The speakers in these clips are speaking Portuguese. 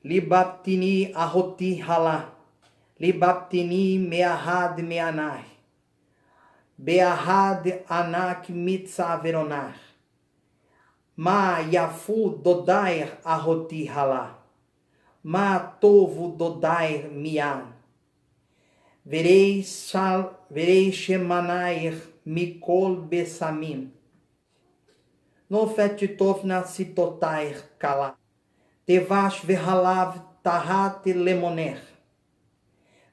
Libaptini ahoti halá, libaptini meahad meanar, beahad anak mitza veronar, ma yafu dodair ahoti halá, ma tovu dodair mian, verei shemanair mikol besamim, no fetitofna sitotair kala. Tevash verhalav tahat lemoner.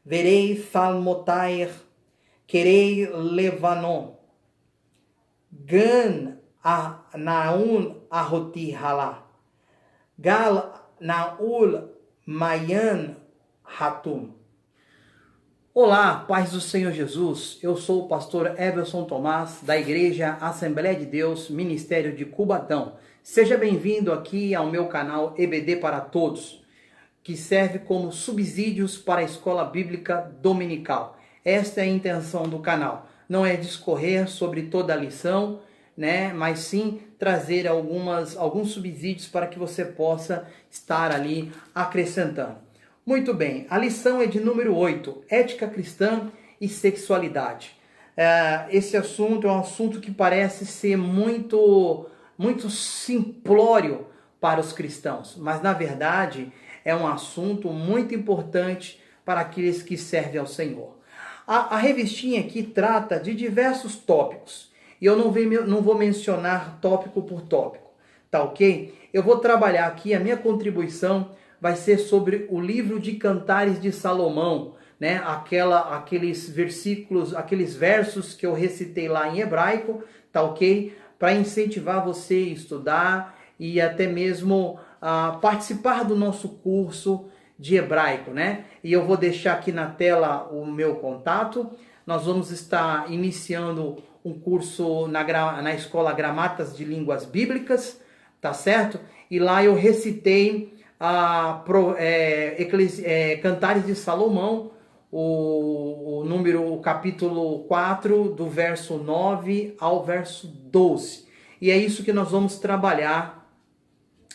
Verei falmotair, querei levanon. Gan naun ahoti halá. Gal naul mayan hatum. Olá, paz do Senhor Jesus. Eu sou o pastor Everson Tomás, da Igreja Assembleia de Deus, Ministério de Cubatão. Seja bem-vindo aqui ao meu canal EBD para Todos, que serve como subsídios para a Escola Bíblica Dominical. Esta é a intenção do canal. Não é discorrer sobre toda a lição, mas sim trazer alguns subsídios para que você possa estar ali acrescentando. Muito bem, a lição é de número 8, Ética Cristã e Sexualidade. Esse assunto é um assunto que parece ser muito simplório para os cristãos, mas na verdade é um assunto muito importante para aqueles que servem ao Senhor. A revistinha aqui trata de diversos tópicos, e eu não vou mencionar tópico por tópico, tá ok? Eu vou trabalhar aqui, a minha contribuição vai ser sobre o livro de Cantares de Salomão, aqueles versículos, aqueles versos que eu recitei lá em hebraico, tá ok? Para incentivar você a estudar e até mesmo participar do nosso curso de hebraico, E eu vou deixar aqui na tela o meu contato. Nós vamos estar iniciando um curso na Escola Gramatas de Línguas Bíblicas, tá certo? E lá eu recitei Cantares de Salomão, o capítulo 4, do verso 9 ao verso 12. E é isso que nós vamos trabalhar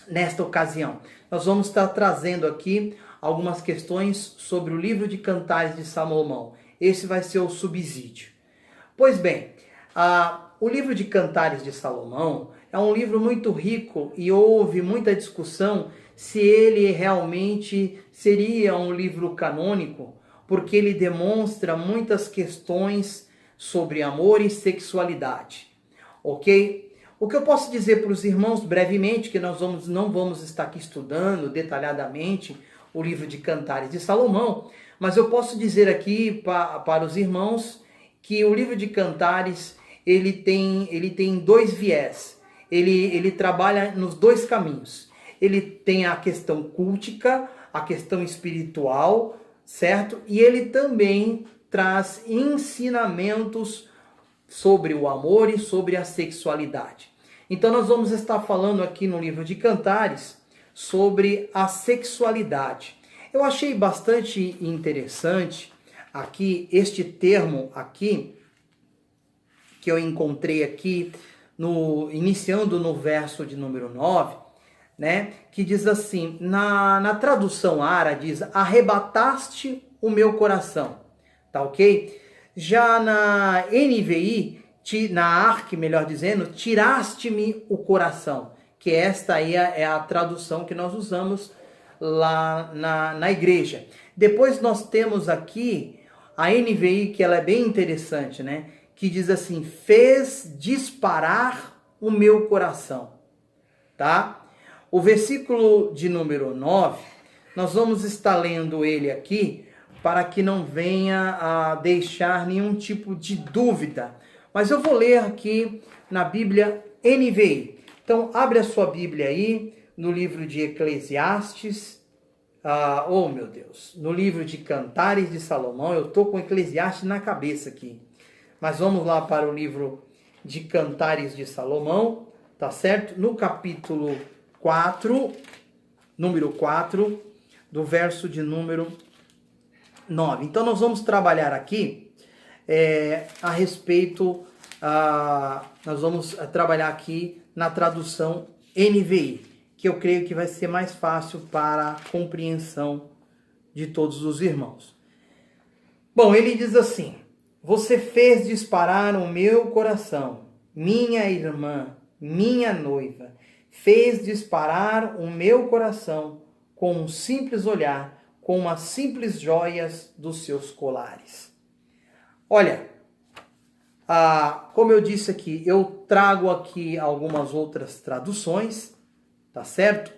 nesta ocasião. Nós vamos estar trazendo aqui algumas questões sobre o livro de Cantares de Salomão. Esse vai ser o subsídio. Pois bem, o livro de Cantares de Salomão é um livro muito rico e houve muita discussão se ele realmente seria um livro canônico, porque ele demonstra muitas questões sobre amor e sexualidade, ok? O que eu posso dizer para os irmãos brevemente, que nós não vamos estar aqui estudando detalhadamente o livro de Cantares de Salomão, mas eu posso dizer aqui para os irmãos que o livro de Cantares ele tem dois viés, ele trabalha nos dois caminhos. Ele tem a questão cultica, a questão espiritual, certo? E ele também traz ensinamentos sobre o amor e sobre a sexualidade. Então nós vamos estar falando aqui no livro de Cantares sobre a sexualidade. Eu achei bastante interessante aqui este termo aqui que eu encontrei aqui iniciando no verso de número 9, que diz assim, na tradução árabe diz, arrebataste o meu coração, tá ok? Já na NVI, na ARC, melhor dizendo, tiraste-me o coração, que esta aí é a tradução que nós usamos lá na igreja. Depois nós temos aqui a NVI, que ela é bem interessante, que diz assim, fez disparar o meu coração, tá? O versículo de número 9, nós vamos estar lendo ele aqui para que não venha a deixar nenhum tipo de dúvida. Mas eu vou ler aqui na Bíblia NVI. Então, abre a sua Bíblia aí, no livro de Eclesiastes. No livro de Cantares de Salomão. Eu estou com Eclesiastes na cabeça aqui. Mas vamos lá para o livro de Cantares de Salomão, tá certo? No capítulo 4, número 4, do verso de número 9. Então nós vamos trabalhar aqui a respeito, nós vamos trabalhar aqui na tradução NVI, que eu creio que vai ser mais fácil para a compreensão de todos os irmãos. Bom, ele diz assim: você fez disparar o meu coração, minha irmã, minha noiva, fez disparar o meu coração com um simples olhar, com umas simples joias dos seus colares. Olha, como eu disse aqui, eu trago aqui algumas outras traduções, tá certo?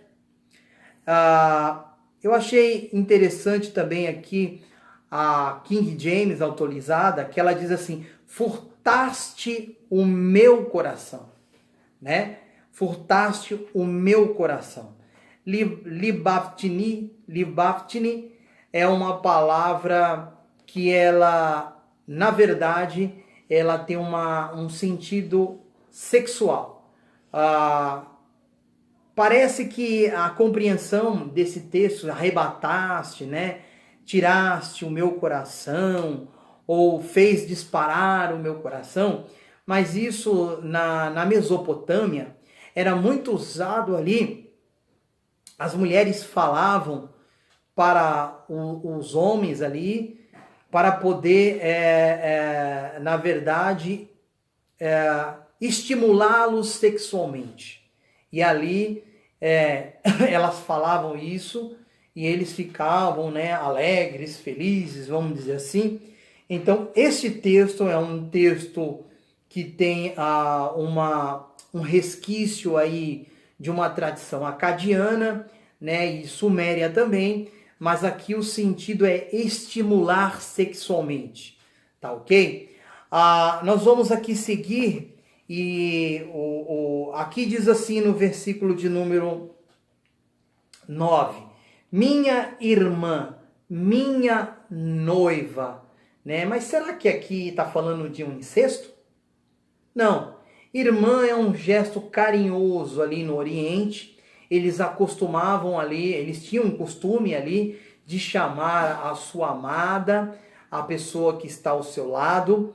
Eu achei interessante também aqui a King James atualizada, que ela diz assim: furtaste o meu coração, né? Furtaste o meu coração. Libaftini é uma palavra que ela, na verdade, ela tem um sentido sexual. Parece que a compreensão desse texto, arrebataste, né? Tiraste o meu coração, ou fez disparar o meu coração, mas isso na Mesopotâmia era muito usado ali. As mulheres falavam para os homens ali, para poder, na verdade, estimulá-los sexualmente. E ali elas falavam isso e eles ficavam, né, alegres, felizes, vamos dizer assim. Então, esse texto é um texto que tem um resquício aí de uma tradição acadiana, né, e suméria também, mas aqui o sentido é estimular sexualmente, tá ok? Nós vamos aqui seguir e aqui diz assim no versículo de número 9: minha irmã, minha noiva, né? Mas será que aqui está falando de um incesto? Não. Irmã é um gesto carinhoso ali no Oriente. Eles acostumavam ali, eles tinham um costume ali de chamar a sua amada, a pessoa que está ao seu lado,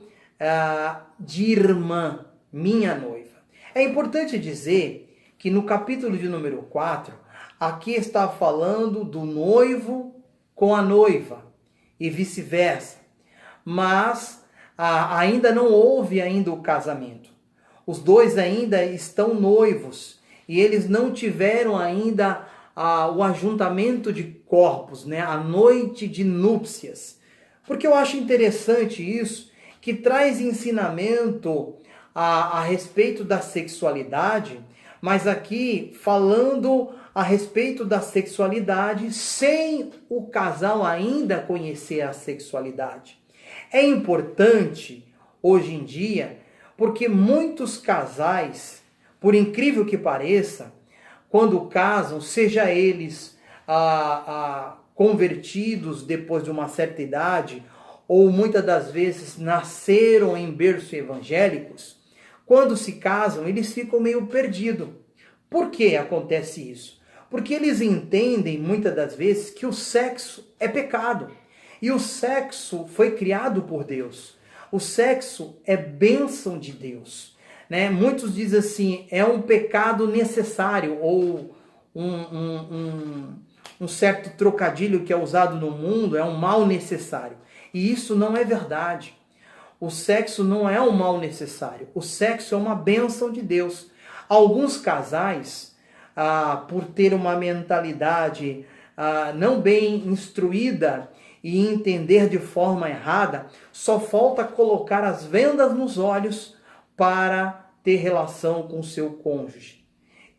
de irmã, minha noiva. É importante dizer que no capítulo de número 4, aqui está falando do noivo com a noiva e vice-versa. Mas ainda não houve ainda o casamento. Os dois ainda estão noivos e eles não tiveram ainda o ajuntamento de corpos, né? A noite de núpcias. Porque eu acho interessante isso, que traz ensinamento a respeito da sexualidade, mas aqui falando a respeito da sexualidade sem o casal ainda conhecer a sexualidade. É importante hoje em dia, porque muitos casais, por incrível que pareça, quando casam, seja eles convertidos depois de uma certa idade, ou muitas das vezes nasceram em berços evangélicos, quando se casam, eles ficam meio perdidos. Por que acontece isso? Porque eles entendem muitas das vezes que o sexo é pecado. E o sexo foi criado por Deus. O sexo é bênção de Deus, né? Muitos dizem assim, é um pecado necessário, ou um certo trocadilho que é usado no mundo, é um mal necessário. E isso não é verdade. O sexo não é um mal necessário. O sexo é uma bênção de Deus. Alguns casais, por ter uma mentalidade não bem instruída e entender de forma errada, só falta colocar as vendas nos olhos para ter relação com seu cônjuge.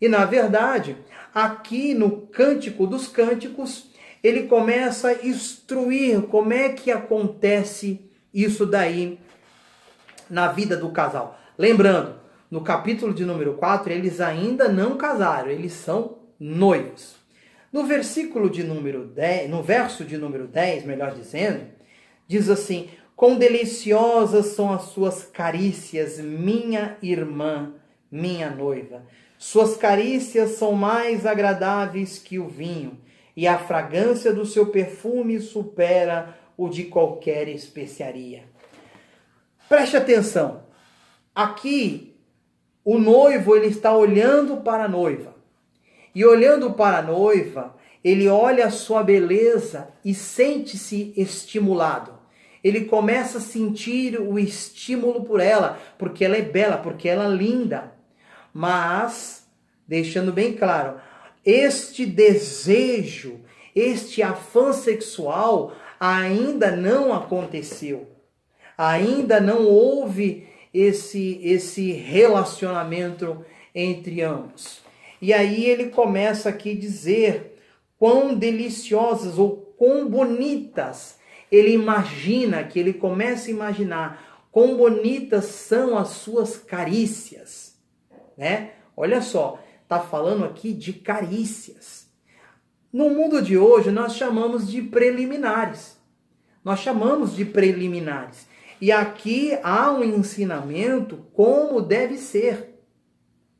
E na verdade, aqui no Cântico dos Cânticos, ele começa a instruir como é que acontece isso daí na vida do casal. Lembrando, no capítulo de número 4, eles ainda não casaram, eles são noivos. No versículo de número 10, no verso de número 10, melhor dizendo, diz assim: quão deliciosas são as suas carícias, minha irmã, minha noiva. Suas carícias são mais agradáveis que o vinho, e a fragrância do seu perfume supera o de qualquer especiaria. Preste atenção. Aqui, o noivo ele está olhando para a noiva. E olhando para a noiva, ele olha a sua beleza e sente-se estimulado. Ele começa a sentir o estímulo por ela, porque ela é bela, porque ela é linda. Mas, deixando bem claro, este desejo, este afã sexual ainda não aconteceu. Ainda não houve esse relacionamento entre ambos. E aí ele começa aqui a dizer quão deliciosas ou quão bonitas. Ele imagina, que ele começa a imaginar quão bonitas são as suas carícias, né? Olha só, tá falando aqui de carícias. No mundo de hoje nós chamamos de preliminares. Nós chamamos de preliminares. E aqui há um ensinamento como deve ser.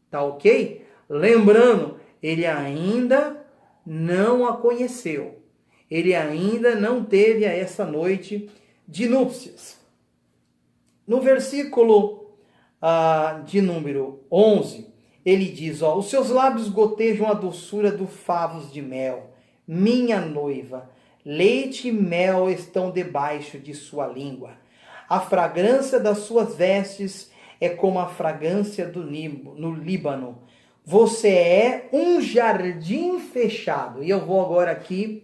Tá ok? Lembrando, ele ainda não a conheceu. Ele ainda não teve essa noite de núpcias. No versículo de número 11, ele diz, ó, os seus lábios gotejam a doçura do favos de mel, minha noiva, leite e mel estão debaixo de sua língua. A fragrância das suas vestes é como a fragrância no Líbano. Você é um jardim fechado. E eu vou agora aqui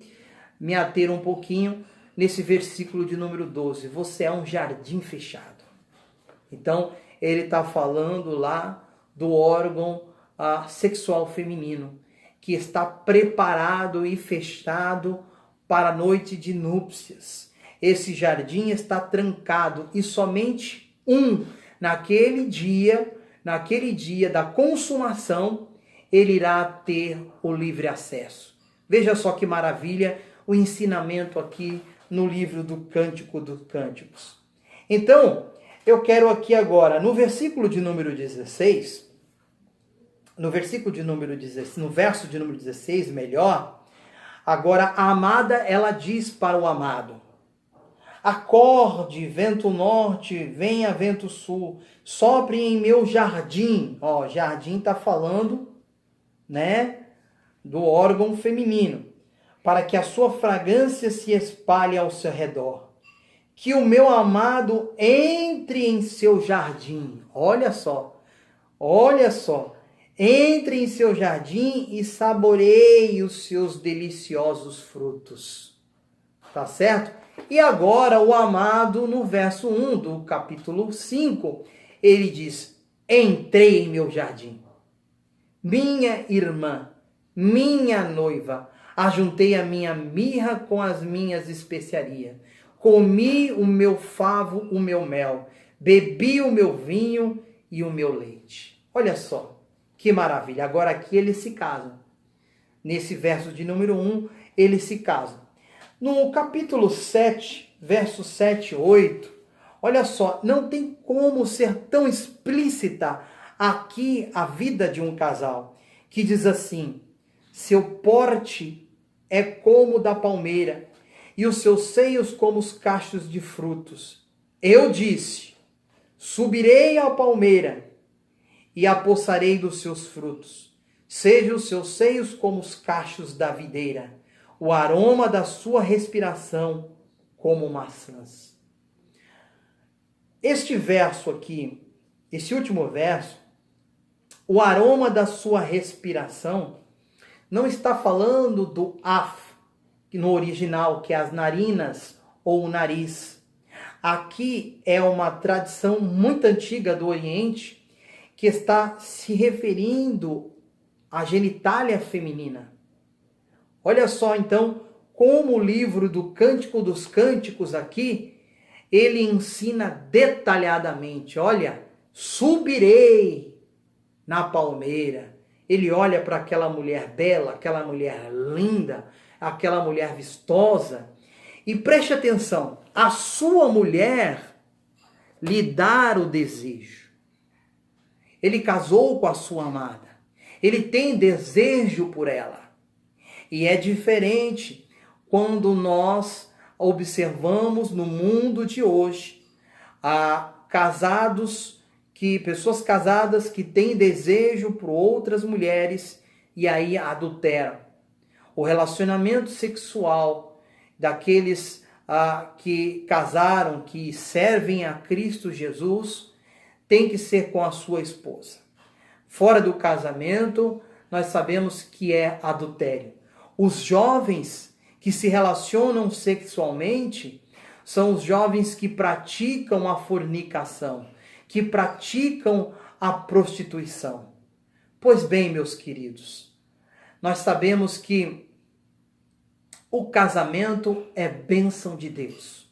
me ater um pouquinho nesse versículo de número 12. Você é um jardim fechado. Então, ele está falando lá do órgão sexual feminino, que está preparado e fechado para a noite de núpcias. Esse jardim está trancado e somente naquele dia da consumação, ele irá ter o livre acesso. Veja só que maravilha o ensinamento aqui no livro do Cântico dos Cânticos. Então, eu quero aqui agora, no versículo de número 16, no verso de número 16, melhor, agora a amada, ela diz para o amado, acorde, vento norte, venha vento sul, sopre em meu jardim. Ó, jardim está falando, né, do órgão feminino, para que a sua fragrância se espalhe ao seu redor. Que o meu amado entre em seu jardim. Olha só, entre em seu jardim e saboreie os seus deliciosos frutos. Tá certo? E agora o amado, no verso 1 do capítulo 5, ele diz, entrei em meu jardim. Minha irmã, minha noiva, ajuntei a minha mirra com as minhas especiarias. Comi o meu favo, o meu mel, bebi o meu vinho e o meu leite. Olha só, que maravilha. Agora aqui eles se casam. Nesse verso de número 1, eles se casam. No capítulo 7, versos 7 e 8, olha só, não tem como ser tão explícita aqui a vida de um casal, que diz assim, seu porte é como o da palmeira, e os seus seios como os cachos de frutos. Eu disse, subirei à palmeira, e apossarei dos seus frutos. Sejam os seus seios como os cachos da videira, o aroma da sua respiração como maçãs. Este verso aqui, esse último verso, o aroma da sua respiração, não está falando do af, no original, que é as narinas ou o nariz. Aqui é uma tradição muito antiga do Oriente, que está se referindo à genitália feminina. Olha só, então, como o livro do Cântico dos Cânticos aqui, ele ensina detalhadamente. Olha, subirei na palmeira. Ele olha para aquela mulher bela, aquela mulher linda, aquela mulher vistosa. E preste atenção, a sua mulher lhe dá o desejo. Ele casou com a sua amada. Ele tem desejo por ela. E é diferente quando nós observamos no mundo de hoje pessoas casadas que têm desejo por outras mulheres e aí adulteram. O relacionamento sexual daqueles que casaram, que servem a Cristo Jesus, tem que ser com a sua esposa. Fora do casamento, nós sabemos que é adultério. Os jovens que se relacionam sexualmente são os jovens que praticam a fornicação, que praticam a prostituição. Pois bem, meus queridos, nós sabemos que o casamento é bênção de Deus.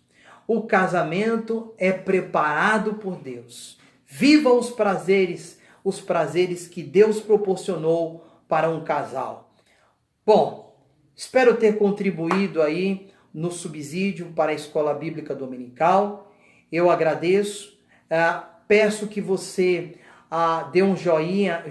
O casamento é preparado por Deus. Viva os prazeres que Deus proporcionou para um casal. Bom, espero ter contribuído aí no subsídio para a Escola Bíblica Dominical. Eu agradeço. Peço que você dê um joinha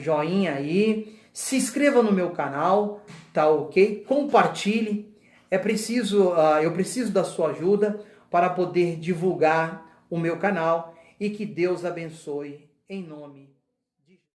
aí, se inscreva no meu canal, tá ok? Compartilhe. Eu preciso da sua ajuda para poder divulgar o meu canal e que Deus abençoe em nome